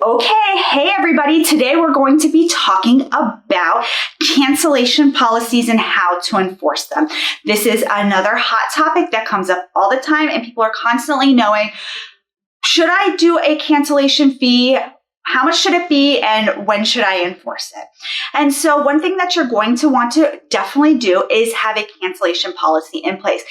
Okay, hey everybody. Today we're going to be talking about cancellation policies and how to enforce them. This is another hot topic that comes up all the time and people are constantly knowing, should I do a cancellation fee? How much should it be and when should I enforce it? And so one thing that you're going to want to definitely do is have a cancellation policy in place.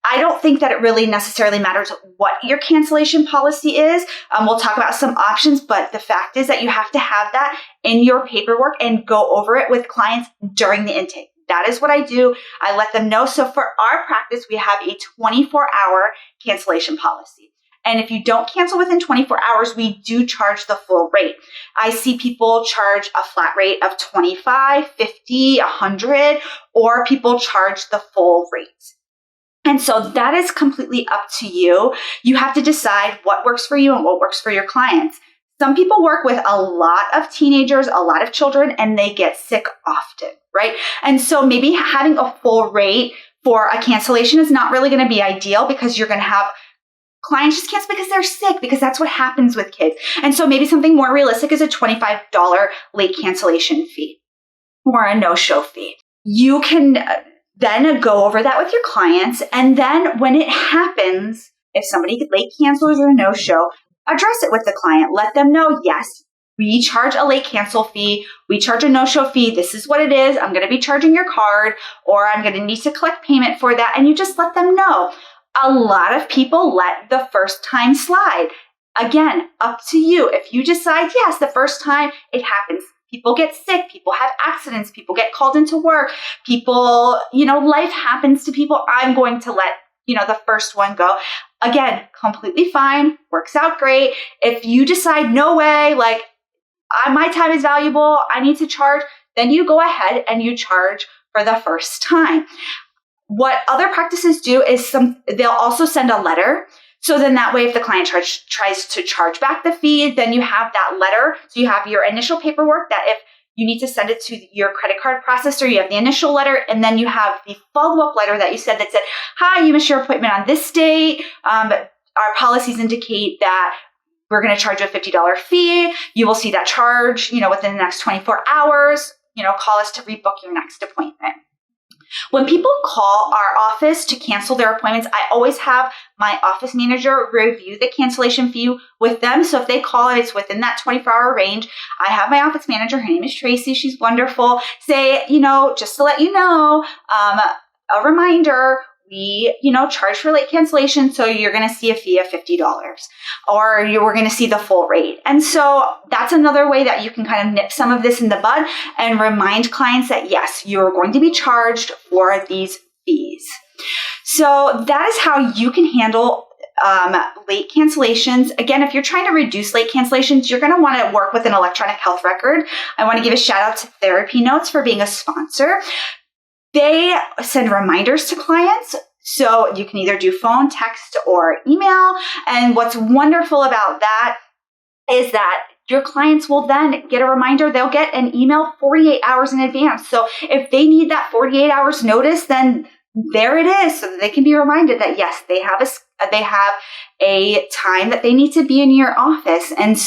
I don't think that it really necessarily matters what your cancellation policy is. We'll talk about some options, but the fact is that you have to have that in your paperwork and go over it with clients during the intake. That is what I do. I let them know. So for our practice, we have a 24-hour cancellation policy. And if you don't cancel within 24 hours, we do charge the full rate. I see people charge a flat rate of $25, $50, $100, or people charge the full rate. And so that is completely up to you. You have to decide what works for you and what works for your clients. Some people work with a lot of teenagers, a lot of children, and they get sick often, right? And so maybe having a full rate for a cancellation is not really going to be ideal because you're going to have clients just cancel because they're sick, because that's what happens with kids. And so maybe something more realistic is a $25 late cancellation fee or a no-show fee. You can then go over that with your clients. And then when it happens, if somebody late cancels or no-show, address it with the client. Let them know, yes, we charge a late cancel fee. We charge a no-show fee. This is what it is. I'm going to be charging your card, or I'm going to need to collect payment for that. And you just let them know. A lot of people let the first time slide. Again, up to you. If you decide, yes, the first time it happens. People get sick, people have accidents, people get called into work, people, life happens to people. I'm going to let, the first one go. Again, completely fine, works out great. If you decide, no way, my time is valuable, I need to charge, then you go ahead and you charge for the first time. What other practices do is they'll also send a letter. So then that way, if the client tries to charge back the fee, then you have that letter. So you have your initial paperwork that if you need to send it to your credit card processor, you have the initial letter, and then you have the follow-up letter that you said, hi, you missed your appointment on this date. Our policies indicate that we're going to charge you a $50 fee. You will see that charge, within the next 24 hours. Call us to rebook your next appointment. When people call our office to cancel their appointments, I always have my office manager review the cancellation fee with them. So if they call and it's within that 24-hour range, I have my office manager, her name is Tracy, she's wonderful, say, just to let you know, a reminder, we, charge for late cancellation, so you're going to see a fee of $50, or we're going to see the full rate. And so that's another way that you can kind of nip some of this in the bud and remind clients that, yes, you're going to be charged for these fees. So that is how you can handle late cancellations. Again, if you're trying to reduce late cancellations, you're going to want to work with an electronic health record. I want to give a shout out to TherapyNotes for being a sponsor. They send reminders to clients, so you can either do phone, text, or email. And what's wonderful about that is that your clients will then get a reminder. They'll get an email 48 hours in advance. So if they need that 48 hours notice, then there it is, so that they can be reminded that, yes, they have a time that they need to be in your office. And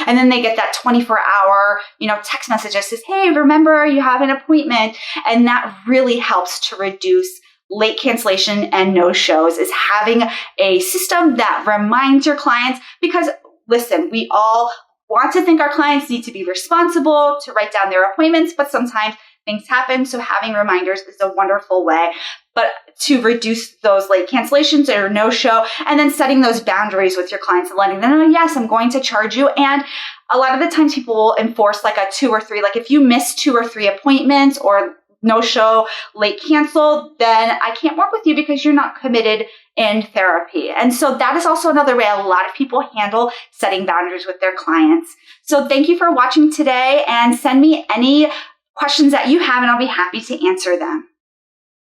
then they get that 24-hour, text message that says, hey, remember you have an appointment. And that really helps to reduce late cancellation and no-shows, is having a system that reminds your clients, because listen, we all want to think our clients need to be responsible to write down their appointments, but sometimes things happen. So having reminders is a wonderful way, but to reduce those late cancellations or no-show, and then setting those boundaries with your clients and letting them know, yes, I'm going to charge you. And a lot of the times people will enforce like a 2 or 3, like if you miss 2 or 3 appointments or no-show, late cancel, then I can't work with you because you're not committed in therapy. And so that is also another way a lot of people handle setting boundaries with their clients. So thank you for watching today, and send me any questions that you have and I'll be happy to answer them.